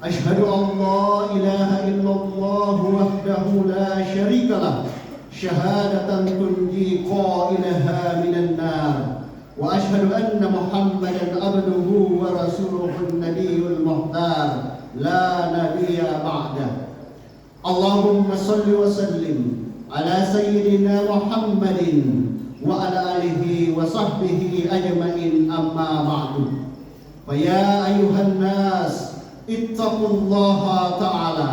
أشهد أن لا إله إلا الله وحده لا شريك له شهادة تنجي قائلها من النار وأشهد أن محمدا عبده ورسوله النبي المختار لا نبي بعده اللهم صل وسلم على سيدنا محمد وعلى آله وصحبه أجمعين أما بعد فيا أيها الناس اتقوا الله تعالى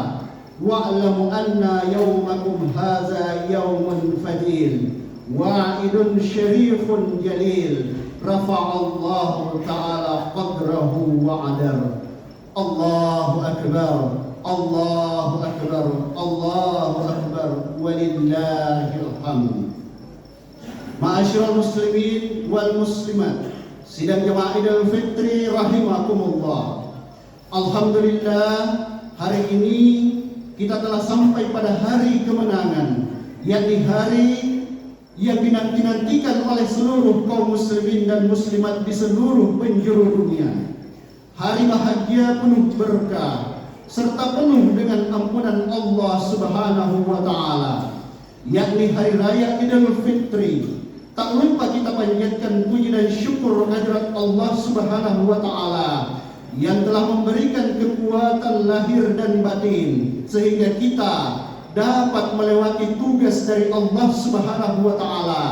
واعلموا أن يومكم هذا يوم فضيل واعد شريف جليل رفع الله تعالى قدره وعدره الله أكبر الله أكبر الله أكبر ولله الحمد. Ma'asyiral muslimin wal muslimat, sidang jemaah Idul Fitri rahimakumullah. Alhamdulillah, hari ini kita telah sampai pada hari kemenangan, yakni hari yang dinanti-nantikan oleh seluruh kaum muslimin dan muslimat di seluruh penjuru dunia. Hari bahagia penuh berkah serta penuh dengan ampunan Allah Subhanahu wa taala, yakni hari raya Idul Fitri. Tak lupa kita panjatkan puji dan syukur kehadirat Allah Subhanahu wa taala yang telah memberikan kekuatan lahir dan batin sehingga kita dapat melewati tugas dari Allah Subhanahu wa taala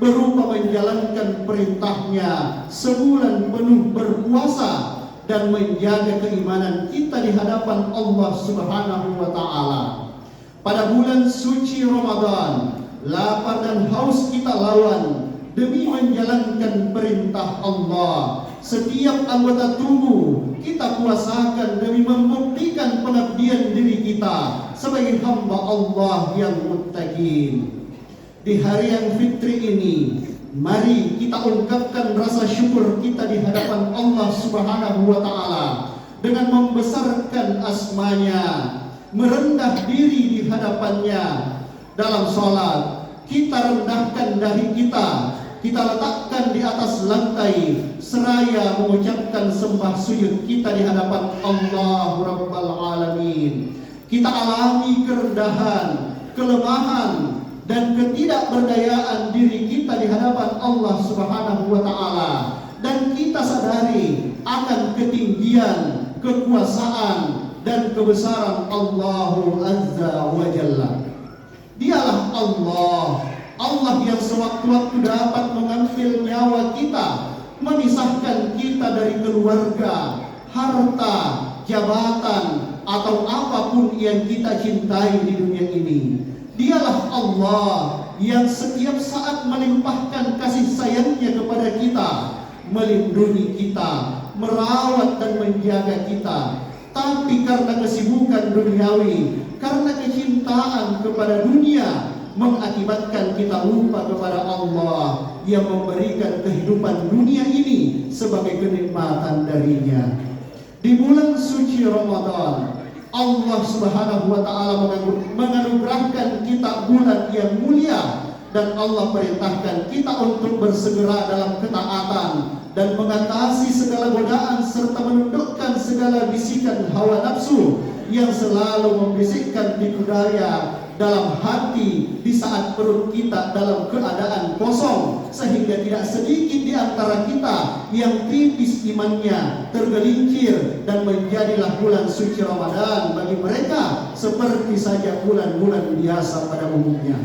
berupa menjalankan perintahnya sebulan penuh berpuasa dan menjaga keimanan kita di hadapan Allah Subhanahu wa taala. Pada bulan suci Ramadan, lapar dan haus kita lawan demi menjalankan perintah Allah. Setiap anggota tubuh kita puasakan demi membuktikan pengabdian diri kita sebagai hamba Allah yang muttaqin. Di hari yang fitri ini, mari kita ungkapkan rasa syukur kita di hadapan Allah Subhanahu wa taala dengan membesarkan asmanya, merendah diri di hadapannya. Dalam sholat, kita rendahkan dahi kita letakkan di atas lantai, seraya mengucapkan sembah sujud kita di hadapan Allah Rabbal Alamin. Kita alami kerendahan, kelemahan, dan ketidakberdayaan diri kita di hadapan Allah Subhanahu wa taala, dan kita sadari akan ketinggian, kekuasaan, dan kebesaran Allah Azza wa Jalla. Dialah Allah yang sewaktu-waktu dapat mengambil nyawa kita, memisahkan kita dari keluarga, harta, jabatan, atau apapun yang kita cintai di dunia ini. Dialah Allah yang setiap saat melimpahkan kasih sayangnya kepada kita, melindungi kita, merawat dan menjaga kita. Tapi karena kesibukan duniawi, karena kecintaan kepada dunia, mengakibatkan kita lupa kepada Allah yang memberikan kehidupan dunia ini sebagai kenikmatan darinya. Di bulan suci Ramadan, Allah Subhanahu wa taala menganugerahkan kita bulan yang mulia, dan Allah perintahkan kita untuk bersegera dalam ketaatan dan mengatasi segala godaan serta menundukkan segala bisikan hawa nafsu yang selalu membisikkan tipu daya dalam hati di saat perut kita dalam keadaan kosong, sehingga tidak sedikit di antara kita yang tipis imannya tergelincir, dan menjadilah bulan suci Ramadan bagi mereka seperti saja bulan-bulan biasa pada umumnya.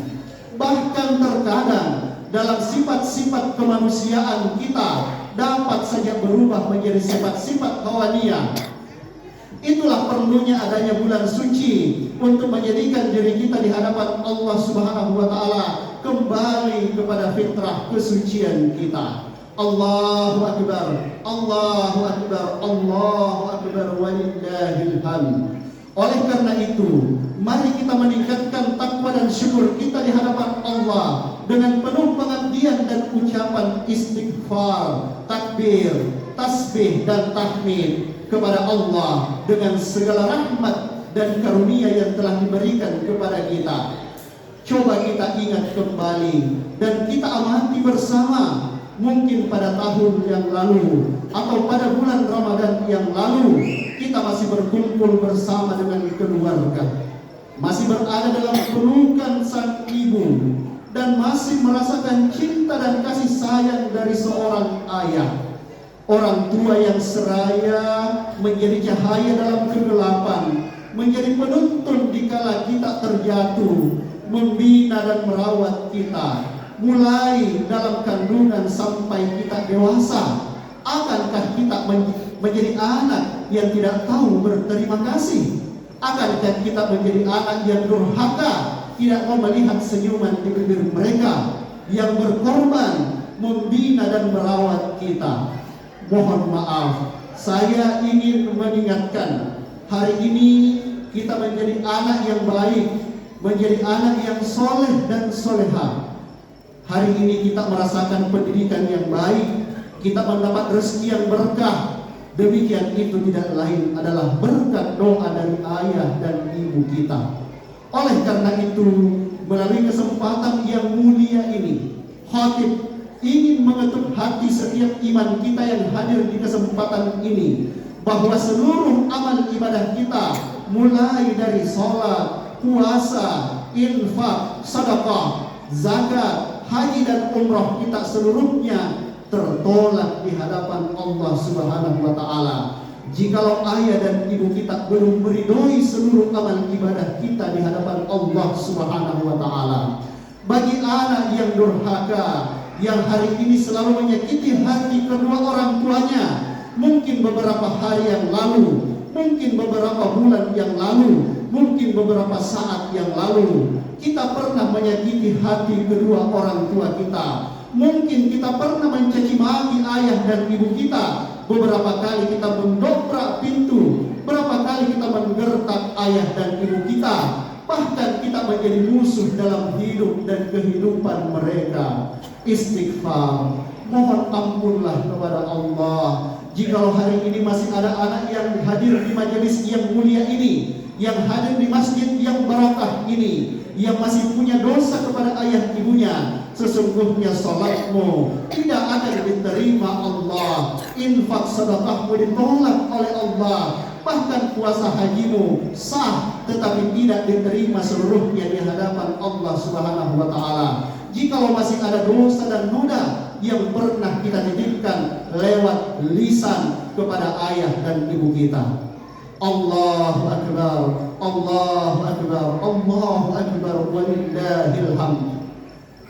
Bahkan terkadang dalam sifat-sifat kemanusiaan kita dapat saja berubah menjadi sifat-sifat hawaniyah. Itulah perlunya adanya bulan suci untuk menjadikan diri kita di hadapan Allah Subhanahu wa taala kembali kepada fitrah kesucian kita. Allahu akbar, Allahu akbar, Allahu akbar walillahil hamd. Oleh karena itu, mari kita meningkatkan takwa dan syukur kita di hadapan Allah dengan penuh pengabdian dan ucapan istighfar, takbir, tasbih dan tahmid kepada Allah dengan segala rahmat dan karunia yang telah diberikan kepada kita. Coba kita ingat kembali dan kita amati bersama, mungkin pada tahun yang lalu atau pada bulan Ramadan yang lalu kita masih masih berkumpul bersama dengan keluarga, masih berada dalam pelukan sang ibu, dan masih merasakan cinta dan kasih sayang dari seorang ayah. Orang tua yang seraya menjadi cahaya dalam kegelapan, menjadi penuntun dikala kita terjatuh, membina dan merawat kita, mulai dalam kandungan sampai kita dewasa. Akankah kita menjadi anak yang tidak tahu berterima kasih? Akankah kita menjadi anak yang durhaka, tidak mau melihat senyuman di bibir mereka yang berkorban membina dan merawat kita? Mohon maaf, saya ingin mengingatkan, hari ini kita menjadi anak yang baik, menjadi anak yang soleh dan soleha. Hari ini kita merasakan pendidikan yang baik, kita mendapat rezeki yang berkah. Demikian itu tidak lain adalah berkat doa dari ayah dan ibu kita. Oleh karena itu, melalui kesempatan yang mulia ini, khatib ingin mengetuk hati setiap iman kita yang hadir di kesempatan ini, bahwa seluruh amal ibadah kita, mulai dari sholat, puasa, infak, sedekah, zakat, haji dan umrah, kita seluruhnya tertolak di hadapan Allah Subhanahu wa Ta'ala. Jikalau ayah dan ibu kita belum meridhoi seluruh amal ibadah kita di hadapan Allah Subhanahu wa Ta'ala. Bagi anak yang durhaka, yang hari ini selalu menyakiti hati kedua orang tuanya, mungkin beberapa hari yang lalu, mungkin beberapa bulan yang lalu, mungkin beberapa saat yang lalu, kita pernah menyakiti hati kedua orang tua kita. Mungkin kita pernah mencaci maki ayah dan ibu kita. Beberapa kali kita mendobrak pintu, berapa kali kita menggertak ayah dan ibu kita. Bahkan kita menjadi musuh dalam hidup dan kehidupan mereka. Istighfar, mohon ampunlah kepada Allah. Jikalau hari ini masih ada anak yang hadir di majelis yang mulia ini, yang hadir di masjid yang barakah ini, yang masih punya dosa kepada ayah ibunya, sesungguhnya salatmu tidak akan diterima Allah, infak sedekahmu ditolak oleh Allah, bahkan puasa hajimu sah tetapi tidak diterima seluruhnya di hadapan Allah Subhanahu wa Ta'ala. Jikalau masih ada dosa dan noda yang pernah kita titipkan lewat lisan kepada ayah dan ibu kita, Allahu Akbar, Allahu Akbar, Allahu Akbar, walillahil hamd.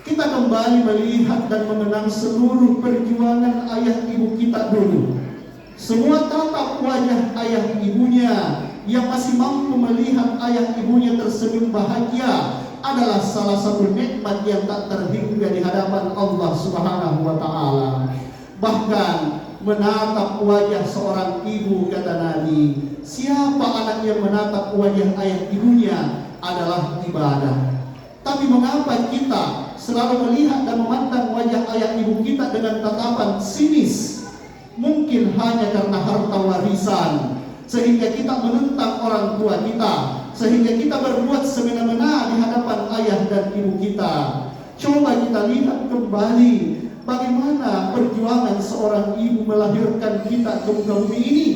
Kita kembali melihat dan mengenang seluruh perjuangan ayah ibu kita dulu. Semua tatap wajah ayah ibunya yang masih mampu melihat ayah ibunya tersenyum bahagia adalah salah satu nikmat yang tak terhingga di hadapan Allah Subhanahu wa Ta'ala. Bahkan menatap wajah seorang ibu, kata Nabi, siapa anak yang menatap wajah ayah ibunya adalah ibadah. Tapi mengapa kita selalu melihat dan memandang wajah ayah ibu kita dengan tatapan sinis? Mungkin hanya karena harta warisan, sehingga kita menentang orang tua kita, sehingga kita berbuat semena-mena di hadapan ayah dan ibu kita. Coba kita lihat kembali bagaimana perjuangan seorang ibu melahirkan kita ke muka bumi ini.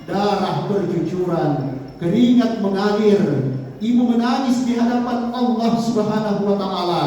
Darah bercucuran, keringat mengalir, ibu menangis di hadapan Allah Subhanahu wa Ta'ala.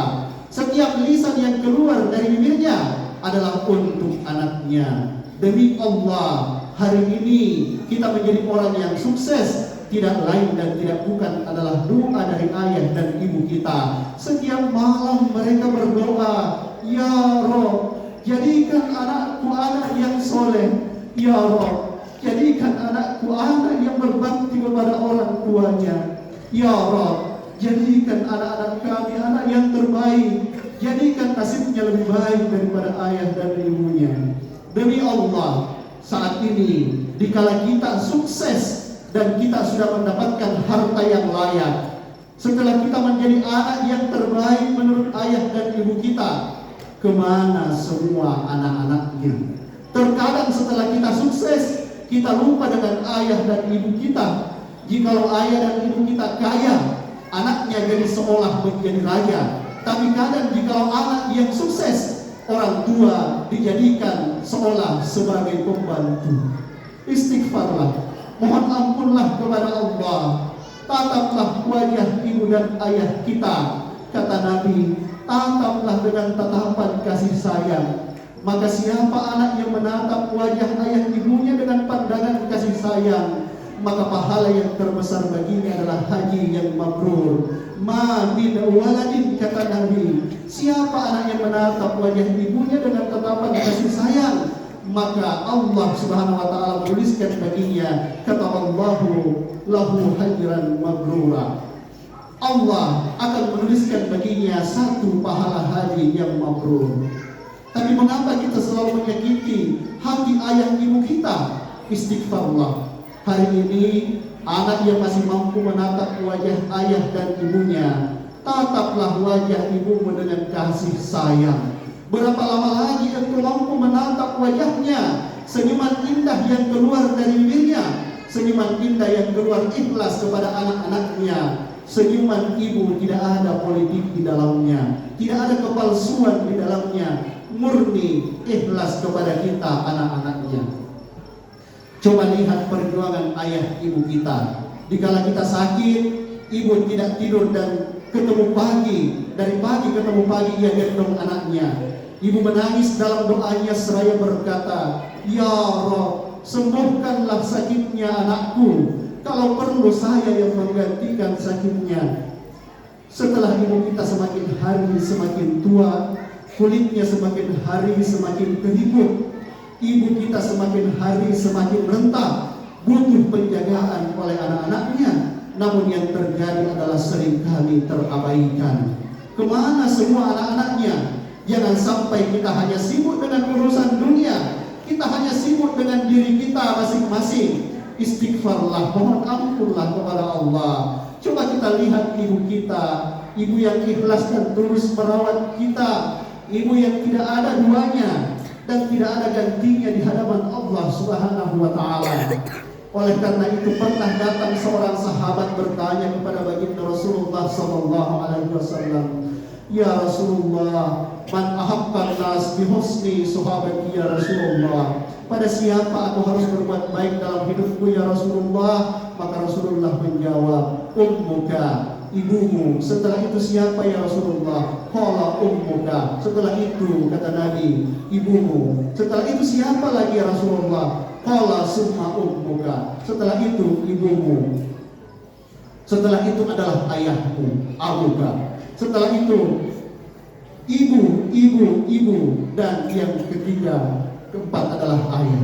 Setiap lisan yang keluar dari bibirnya adalah untuk anaknya. Demi Allah, hari ini kita menjadi orang yang sukses tidak lain dan tidak bukan adalah doa dari ayah dan ibu kita. Setiap malam mereka berdoa, Ya Rob, jadikan anakku anak yang soleh. Ya Rob, jadikan anakku anak yang berbakti kepada orang tuanya. Ya Rob, jadikan anak-anak kami anak yang terbaik. Jadikan nasibnya lebih baik daripada ayah dan ibunya. Demi Allah, saat ini dikala kita sukses dan kita sudah mendapatkan harta yang layak, setelah kita menjadi anak yang terbaik menurut ayah dan ibu kita, kemana semua anak-anaknya? Terkadang setelah kita sukses, kita lupa dengan ayah dan ibu kita. Jikalau ayah dan ibu kita kaya, anaknya jadi seolah menjadi raja. Tapi kadang jikalau anak yang sukses, orang tua dijadikan seolah sebagai pembantu. Istighfarlah, Mohon ampunlah kepada Allah. Tataplah wajah ibu dan ayah kita. Kata Nabi, tataplah dengan tatapan kasih sayang. Maka siapa anak yang menatap wajah ayah ibunya dengan pandangan kasih sayang, maka pahala yang terbesar baginya adalah haji yang mabrur. Ma min waladin, kata Nabi, siapa anak yang menatap wajah ibunya dengan tatapan kasih sayang, maka Allah Subhanahu wa taala tuliskan baginya, kata Allahu lahu hajran mabrura. Allah akan menuliskan baginya satu pahala haji yang mabrur. Tapi mengapa kita selalu menyakiti hati ayah ibu kita? Istighfarlah. Hari ini anak yang masih mampu menatap wajah ayah dan ibunya, tataplah wajah ibumu dengan kasih sayang. Berapa lama lagi engkau mampu menatap wajahnya? Senyuman indah yang keluar dari bibirnya, senyuman indah yang keluar ikhlas kepada anak-anaknya. Senyuman ibu tidak ada politik di dalamnya, tidak ada kepalsuan di dalamnya, murni ikhlas kepada kita anak-anaknya. Coba lihat perjuangan ayah ibu kita. Dikala kita sakit, ibu tidak tidur dan ketemu pagi, dari pagi ketemu pagi ia gendong anaknya. Ibu menangis dalam doanya seraya berkata, "Ya Rabb, sembuhkanlah sakitnya anakku. Kalau perlu saya yang menggantikan sakitnya." Setelah ibu kita semakin hari semakin tua, kulitnya semakin hari semakin keriput, ibu kita semakin hari semakin rentah, butuh penjagaan oleh anak-anaknya. Namun yang terjadi adalah seringkali terabaikan. Kemana semua anak-anaknya? Jangan sampai kita hanya sibuk dengan urusan dunia, kita hanya sibuk dengan diri kita masing-masing. Istighfarlah, mohon ampunlah kepada Allah. Coba kita lihat ibu kita, ibu yang ikhlas dan tulus merawat kita, ibu yang tidak ada duanya dan tidak ada gantinya di hadapan Allah Subhanahu wa taala. Oleh karena itu pernah datang seorang sahabat bertanya kepada baginda Rasulullah sallallahu alaihi wasallam, "Ya Rasulullah, man ahabban nas bi husni sahabati ya Rasulullah?" Pada siapa aku harus berbuat baik dalam hidupku ya Rasulullah? Maka Rasulullah menjawab, "Ummuka, ibumu." Setelah itu siapa ya Rasulullah? Qala ummuka. Setelah itu kata Nabi, ibumu. Setelah itu siapa lagi ya Rasulullah? Qala summa ummuka. Setelah itu ibumu. Setelah itu adalah ayahku, abuka. Setelah itu ibu, dan yang ketiga, keempat adalah ayah.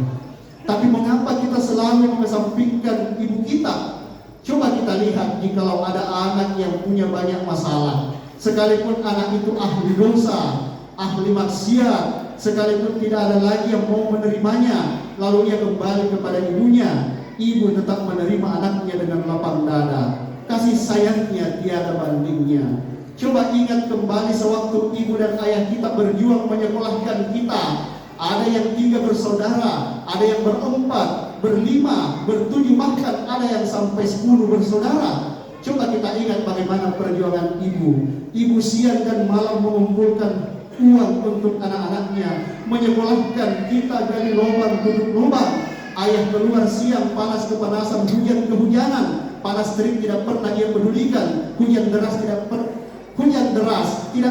Tapi mengapa kita selalu mengesampingkan ibu kita? Coba kita lihat, jikalau ada anak yang punya banyak masalah, sekalipun anak itu ahli dosa, ahli maksiat, sekalipun tidak ada lagi yang mau menerimanya, lalu ia kembali kepada ibunya, ibu tetap menerima anaknya dengan lapang dada. Kasih sayangnya tiada bandingnya. Coba ingat kembali sewaktu ibu dan ayah kita berjuang menyekolahkan kita. Ada yang 3 bersaudara, ada yang berempat, berlima, bertujuh, bahkan ada yang sampai 10 bersaudara. Coba kita ingat bagaimana perjuangan ibu. Ibu siang dan malam mengumpulkan uang untuk anak-anaknya, menyekolahkan kita dari lubang tutup lubang. Ayah keluar siang, panas kepanasan, hujan kehujanan, panas terik tidak pernah ia pedulikan, hujan deras tidak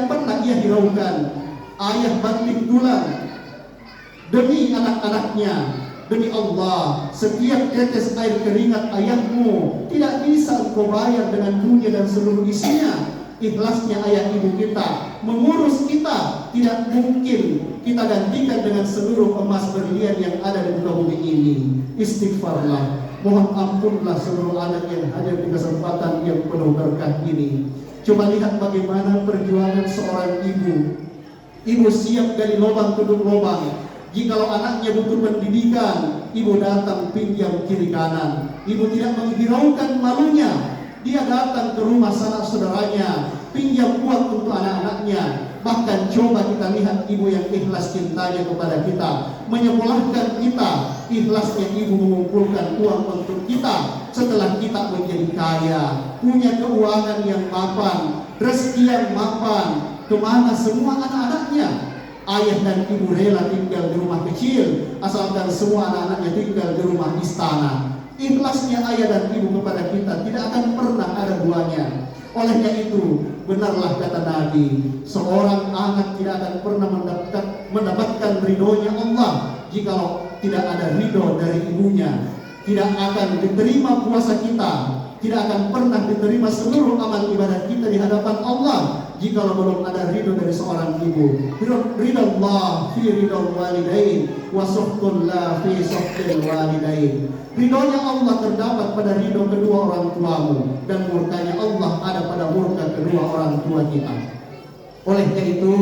pernah ia hiraukan. Ayah banting tulang demi anak-anaknya. Demi Allah, setiap tetes air keringat ayahmu tidak bisa engkau bayar dengan dunia dan seluruh isinya. Ikhlasnya ayah ibu kita mengurus kita tidak mungkin kita gantikan dengan seluruh emas berlian yang ada di muka bumi ini. Istighfarlah, mohon ampunlah seluruh anak yang hadir di kesempatan yang penuh berkah ini. Coba lihat bagaimana perjuangan seorang ibu. Ibu siap dari lubang tutup lubang. Jikalau anaknya butuh pendidikan, ibu datang pinjam kiri kanan. Ibu tidak menghiraukan malunya. Dia datang ke rumah sanak saudaranya, pinjam uang untuk anak-anaknya. Bahkan coba kita lihat ibu yang ikhlas cintanya kepada kita, menyekolahkan kita. Ikhlasnya ibu mengumpulkan uang untuk kita. Setelah kita menjadi kaya, punya keuangan yang mapan, rezeki yang mapan, kemana semua anak-anaknya? Ayah dan ibu rela tinggal di rumah kecil, asalkan semua anak-anaknya tinggal di rumah istana. Ikhlasnya ayah dan ibu kepada kita tidak akan pernah ada duanya. Olehnya itu, benarlah kata Nabi, seorang anak tidak akan pernah mendapatkan ridhonya Allah jikalau tidak ada ridho dari ibunya. Tidak akan diterima puasa kita, tidak akan pernah diterima seluruh amal ibadah kita di hadapan Allah jikalau belum ada ridho dari seorang ibu. Ridho Allah fi ridho walidain wa suhtullah fi suhtil walidain. Ridhonya Allah terdapat pada ridho kedua orang tuamu, dan murkanya Allah ada pada murka kedua orang tua kita. Olehnya itu,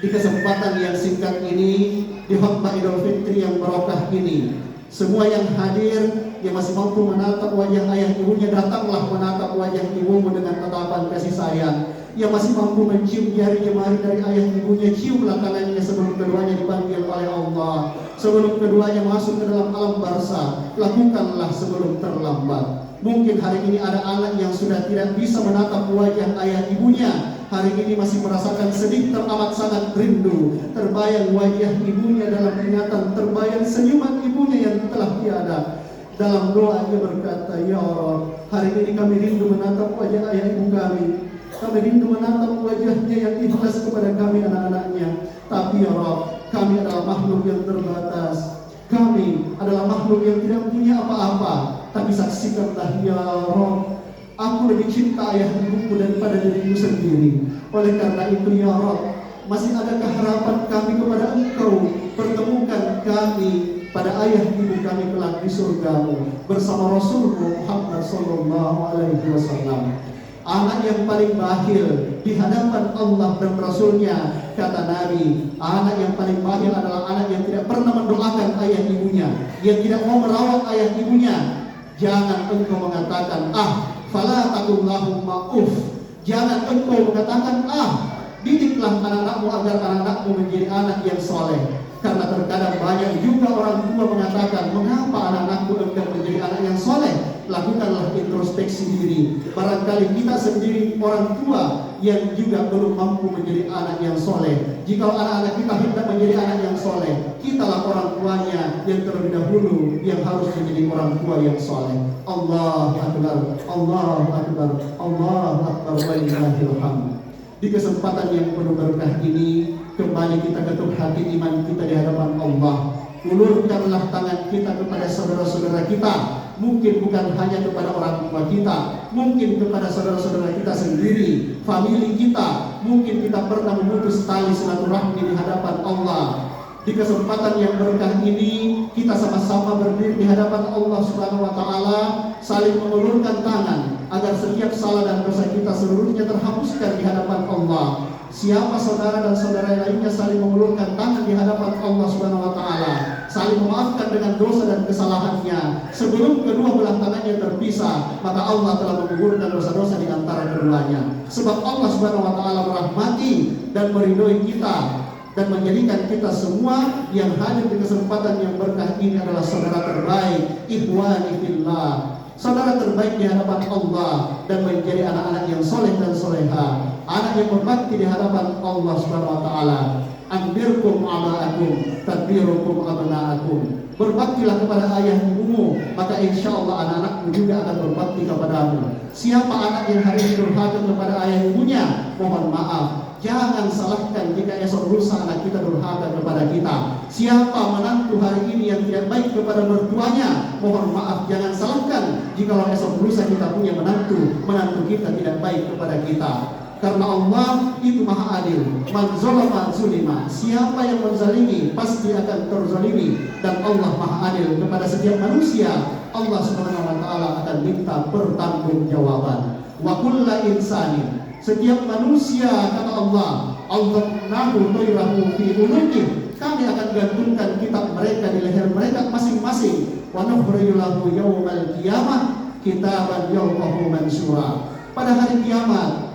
di kesempatan yang singkat ini, di khutbah Idul Fitri yang barokah ini, semua yang hadir yang masih mampu menatap wajah ayah ibunya, datanglah menatap wajah ibumu dengan tatapan kasih sayang. Yang masih mampu mencium jari jemari dari ayah ibunya, ciumlah tangannya sebelum keduanya dipanggil oleh Allah, sebelum keduanya masuk ke dalam alam barzah. Lakukanlah sebelum terlambat. Mungkin hari ini ada anak yang sudah tidak bisa menatap wajah ayah ibunya, hari ini masih merasakan sedih teramat sangat rindu, terbayang wajah ibunya dalam ingatan, terbayang senyuman ibunya yang telah tiada. Dalam doa ia berkata, ya Allah, hari ini kami rindu menatap wajah ayah ibu kami. Kami rindu menatap wajahnya yang ikhlas kepada kami anak-anaknya. Tapi ya Allah, kami adalah makhluk yang terbatas. Kami adalah makhluk yang tidak punya apa-apa. Tapi saksikanlah ya Allah, aku lebih cinta ayah ibuku daripada diriku sendiri. Oleh karena itu ya Allah, masih adakah harapan kami kepada Engkau? Pertemukan kami pada ayah ibu kami kelak di surgamu bersama Rasulullah Muhammad sallallahu alaihi wasallam. Anak yang paling bakhil di hadapan Allah dan Rasulnya, kata Nabi, anak yang paling bakhil adalah anak yang tidak pernah mendoakan ayah ibunya, yang tidak mau merawat ayah ibunya. Jangan engkau mengatakan, fala taqul lahumma uff. Jangan engkau mengatakan, didiklah anak-anakmu agar anak-anakmu menjadi anak yang soleh. Karena terkadang banyak juga orang tua mengatakan, mengapa anak-anakku engkau menjadi anak yang soleh? Lakukanlah introspeksi diri. Barangkali kita sendiri orang tua yang juga belum mampu menjadi anak yang soleh. Jika anak-anak kita hendak menjadi anak yang soleh, kitalah orang tuanya yang terlebih dahulu yang harus menjadi orang tua yang soleh. Allahu Akbar, Allahu Akbar, Allahu Akbar, walillahil hamd. Di kesempatan yang penuh berkah ini, kembali kita ketuk hati iman kita di hadapan Allah. Ulurkanlah tangan kita kepada saudara-saudara kita. Mungkin bukan hanya kepada orang tua kita, mungkin kepada saudara-saudara kita sendiri, famili kita. Mungkin kita pernah memutus tali silaturahmi di hadapan Allah. Di kesempatan yang berkah ini, kita sama-sama berdiri di hadapan Allah Subhanahu wa taala, saling mengulurkan tangan agar setiap salah dan dosa kita seluruhnya terhapuskan di hadapan Allah. Siapa saudara dan saudara lainnya saling mengulurkan tangan di hadapan Allah Subhanahu wa taala, saling memaafkan dengan dosa dan kesalahannya. Sebelum kedua belah tangannya terpisah, maka Allah telah menggugurkan dosa-dosa di antara keduanya. Sebab Allah Subhanahu wa taala merahmati dan meridhoi kita dan menjadikan kita semua yang hadir di kesempatan yang berkah ini adalah saudara terbaik, ikhwani fillah, saudara terbaik di hadapan Allah, dan menjadi anak-anak yang soleh dan soleha, anak yang berbakti di hadapan Allah Subhanahu wa taala. Anbirkum aba'akum tadbirukum abna'akum. Berbaktilah kepada ayah ibumu, maka insya Allah anak-anakmu juga akan berbakti kepadamu. Siapa anak yang hari ini durhaka kepada ayah ibunya, mohon maaf, jangan salahkan jika esok lusa anak kita durhaka kepada kita. Siapa menantu hari ini yang tidak baik kepada mertuanya, mohon maaf, jangan salahkan jika esok lusa kita punya menantu kita tidak baik kepada kita. Karena Allah itu maha adil. Man zalama zulima. Siapa yang menzalimi pasti akan terzalimi. Dan Allah maha adil kepada setiap manusia. Allah Subhanahu wa taala akan minta pertanggungjawaban. Wa kullu insanin, setiap manusia, kata Allah, Allahu ta'irahu fi unuqih. Kami akan gantungkan kitab mereka di leher mereka masing-masing. Wa nukhriju lahu yaumal qiyamah kitaban yawmahu mansura. Pada hari kiamat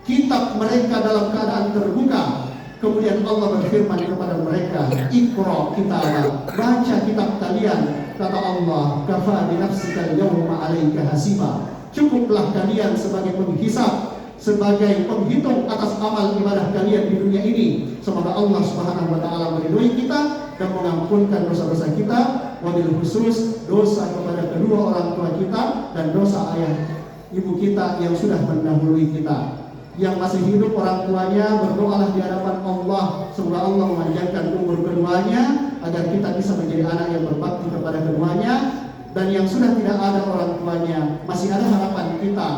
kitab mereka dalam keadaan terbuka. Kemudian Allah berfirman kepada mereka, Iqra kitabak, baca kitab kalian. Kata Allah, kafa bi nafsika al-yawma 'alaika hasiba. Cukuplah kalian sebagai penghisab, sebagai penghitung atas amal ibadah kalian di dunia ini. Semoga Allah Subhanahu wa taala meridhoi kita dan mengampunkan dosa-dosa kita wabil khusus dosa kepada kedua orang tua kita dan dosa ayah ibu kita yang sudah mendahului kita. Yang masih hidup orang tuanya, berdoalah di hadapan Allah, semoga Allah memanjangkan umur keduanya agar kita bisa menjadi anak yang berbakti kepada keduanya. Dan yang sudah tidak ada orang tuanya, masih ada harapan kita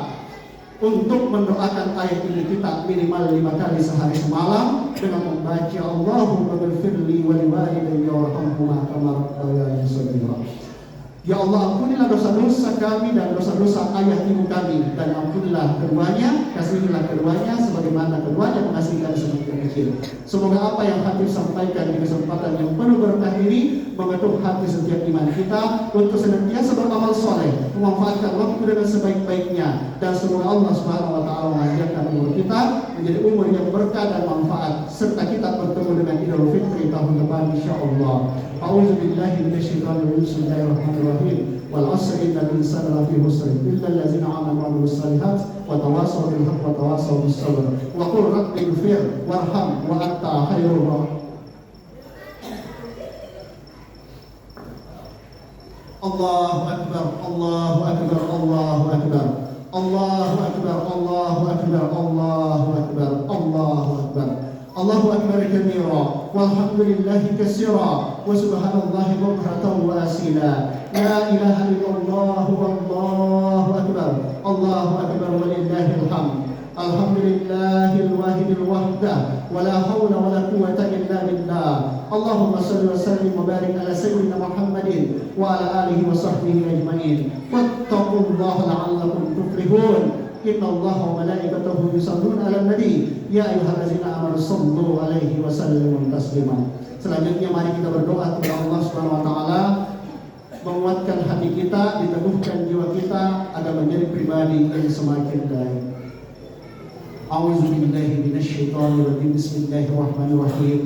untuk mendoakan ayah ibu kita minimal 5 kali sehari semalam dengan membaca Allahumma ghfirli wa liwalidayya warhamhuma kama rabbayani shaghira. Ya Allah, ampunilah dosa-dosa kami dan dosa-dosa ayah ibu kami, dan ampunilah keduanya, kasihilah keduanya sebagaimana keduanya mengasihi kami sebagai kecil. Semoga apa yang Habib sampaikan di kesempatan yang penuh berkah ini mengetuk hati setiap iman kita untuk senantiasa beramal soleh, memanfaatkan waktu dengan sebaik-baiknya, dan semoga Allah Subhanahu wa taala mengajarkan umur kita menjadi umur yang berkah dan manfaat, serta kita bertemu dengan Idul Fitri tahun depan insyaallah. A'udzubillahi minasyaitonir rajim. Bismillahirrahmanirrahim. Wal 'asri innal insana lafi khusr illa allazina amanu wa 'amilus shalihat wa tawassaw bil haqqi wa tawassaw bis sabr. Wa qul rabbi ighfir warham wa anta khairur rahimin. Allahu akbar, Allahu akbar, Allahu akbar. Allahu akbar, Allahu akbar, Allahu akbar, Allahu akbar. Allahu akbar kabira walhamdulillahi katsira wa subhanallahi bukratan wa asila. La ilaha illallah wallahu akbar. Allahu akbar walillahil hamd. Alhamdulillahil wahidil wahdah wa la hawla wa la quwwata illa billah. Allahumma shalli wa sallim wa barik ala sayyidina Muhammadin wa ala alihi wa sahbihi ajma'in. Wattaqullaha la'allakum tuflihun. Inna Allah wa malaikatahu yusalluna 'alan nabi ya ayyuhallazina amanu shallu 'alaihi wa sallimu taslima. Selanjutnya mari kita berdoa kepada Allah Subhanahu wa taala menguatkan hati kita, diteguhkan jiwa kita agar menjadi pribadi yang semakin baik. A'udzubillahi minasyaitonir rajim. Bismillahirrahmanirrahim.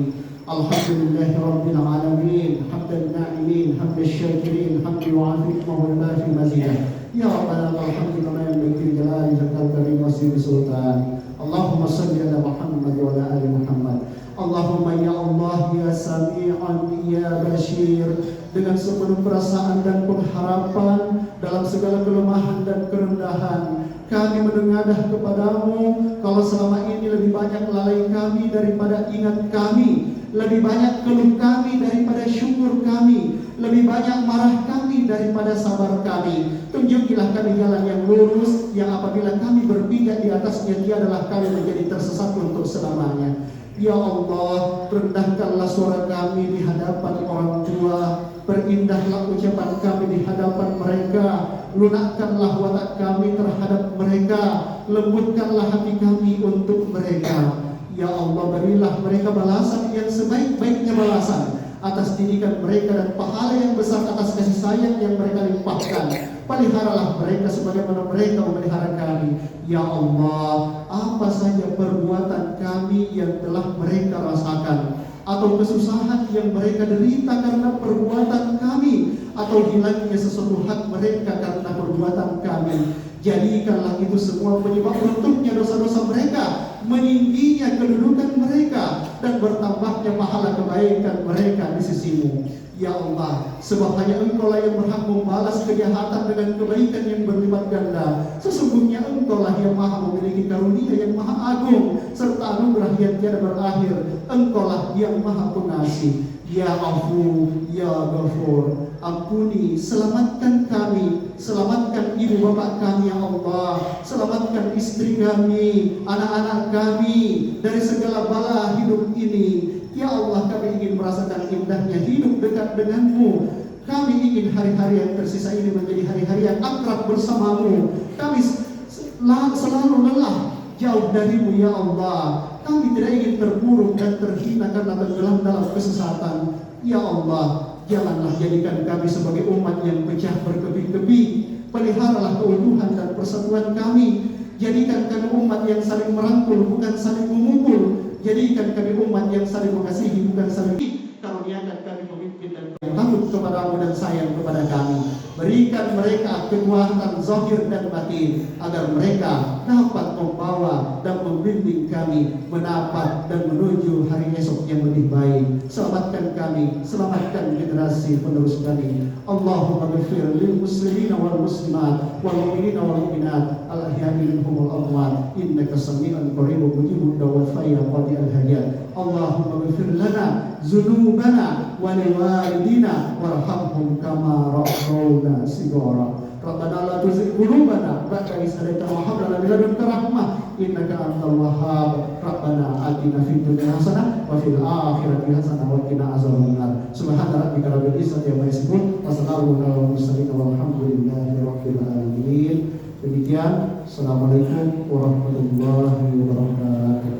Alhamdulillahi rabbil alamin, hamdan na'imin, hamdan syakirin, hamdan wa'afik wa fi mazidah. Ya Rabbana alhamdu kama yanbaghi li jalali wajhikal karim wa sirri sultan. Allahumma shalli ala Muhammad wa ala ali Muhammad. Allahumma ya Allah ya Sami'an ya Bashir, dengan sepenuh perasaan dan pengharapan dalam segala kelemahan dan kerendahan kami menengadah kepadamu. Kalau selama ini lebih banyak lalai kami daripada ingat kami, lebih banyak keluh kami daripada syukur kami, lebih banyak marah kami daripada sabar kami, tunjukilah kami jalan yang lurus, yang apabila kami berpijak di atasnya tiadalah kami menjadi tersesat untuk selamanya. Ya Allah, rendahkanlah suara kami di hadapan orang tua, berindahlah ucapan kami di hadapan mereka, lunakkanlah watak kami terhadap mereka, lembutkanlah hati kami untuk mereka. Ya Allah, berilah mereka balasan yang sebaik-baiknya balasan atas didikan mereka dan pahala yang besar atas kasih sayang yang mereka limpahkan. Peliharalah mereka sebagaimana mereka memelihara kami. Ya Allah, apa saja perbuatan kami yang telah mereka rasakan, atau kesusahan yang mereka derita karena perbuatan kami, atau hilangnya sesuatu hak mereka karena perbuatan kami, jadikanlah itu semua penyebab runtuhnya dosa-dosa mereka, meningginya kedudukan mereka, dan bertambahnya pahala kebaikan mereka di sisimu. Ya Allah, sebab hanya Engkau lah yang berhak membalas kejahatan dengan kebaikan yang berlipat ganda. Sesungguhnya Engkau lah yang maha memiliki karunia yang maha agung, serta anugerah yang tiada berakhir. Engkau lah yang maha pengasih. Ya Afu, Ya Ghafur, ampuni, selamatkan kami, selamatkan ibu bapak kami ya Allah, selamatkan istri kami, anak-anak kami dari segala bala hidup ini. Ya Allah, kami ingin merasakan indahnya hidup dekat denganmu. Kami ingin hari-hari yang tersisa ini menjadi hari-hari yang akrab bersamamu. Kami selalu lelah jauh darimu ya Allah. Kami tidak ingin terpuruk dan terhina karena tenggelam dalam kesesatan. Ya Allah, janganlah jadikan kami sebagai umat yang pecah berkebih-kebih. Peliharalah keutuhan dan persatuan kami. Jadikan kami umat yang saling merangkul, bukan saling memukul. Jadikan kami umat yang saling mengasihi, bukan saling. Karuniakan kami pemimpin dan takut kepadamu dan sayang kepada kami. Beri berikan mereka kekuatan zahir dan batin agar mereka dapat membawa dan membimbing kami menapat dan menuju hari esok yang lebih baik. Selamatkan kami, selamatkan generasi penerus kami. Allahumma ghfir lil muslimina wal muslimat wal mu'minina wal mu'minat al ahya'i minhum wal amwat innaka sami'un qaribun mujibud da'wat ya qadiyal hajat. Allahumma ghfir lana dzunubana wa liwalidina warhamhum kama rabbawna shighara. Rabbana la tuzigh qulubana ba'da idh hadaytana wa hab lana min ladunka rahmah innaka antal wahhab. Rabbana atina fid dunya hasanah wa fil akhirati hasanah wa qina azabannar. Subhana rabbika rabbil izzati amma yasifun wa salamun alal mursalin walhamdulillahi rabbil alamin. Demikian, assalamualaikum warahmatullahi wabarakatuh.